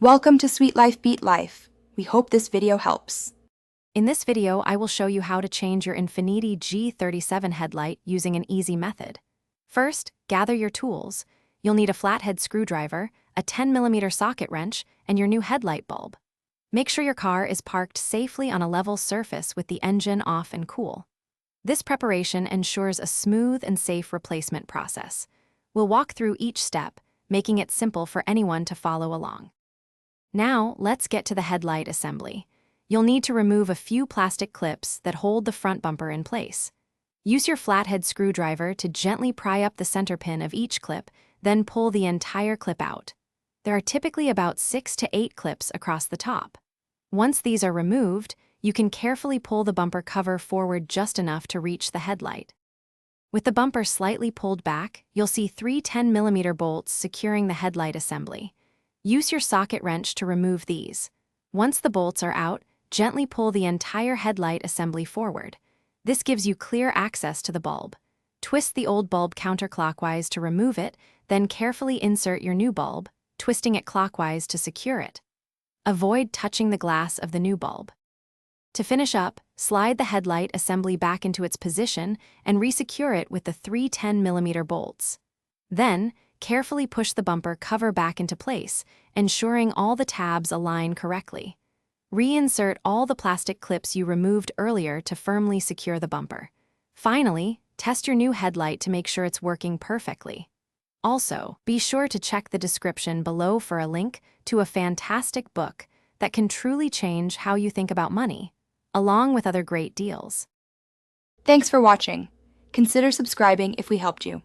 Welcome to Sweet Life Beat Life. We hope this video helps. In this video, I will show you how to change your Infiniti G37 headlight using an easy method. First, gather your tools. You'll need a flathead screwdriver, a 10mm socket wrench, and your new headlight bulb. Make sure your car is parked safely on a level surface with the engine off and cool. This preparation ensures a smooth and safe replacement process. We'll walk through each step, making it simple for anyone to follow along. Now, let's get to the headlight assembly. You'll need to remove a few plastic clips that hold the front bumper in place. Use your flathead screwdriver to gently pry up the center pin of each clip, then pull the entire clip out. There are typically about 6 to 8 clips across the top. Once these are removed, you can carefully pull the bumper cover forward just enough to reach the headlight. With the bumper slightly pulled back, you'll see 3 10mm bolts securing the headlight assembly. Use your socket wrench to remove these. Once the bolts are out, gently pull the entire headlight assembly forward. This gives you clear access to the bulb. Twist the old bulb counterclockwise to remove it, then carefully insert your new bulb, twisting it clockwise to secure it. Avoid touching the glass of the new bulb. To finish up, slide the headlight assembly back into its position and resecure it with the 3 10mm bolts. Then, carefully push the bumper cover back into place, ensuring all the tabs align correctly. Reinsert all the plastic clips you removed earlier to firmly secure the bumper. Finally, test your new headlight to make sure it's working perfectly. Also, be sure to check the description below for a link to a fantastic book that can truly change how you think about money, along with other great deals. Thanks for watching. Consider subscribing if we helped you.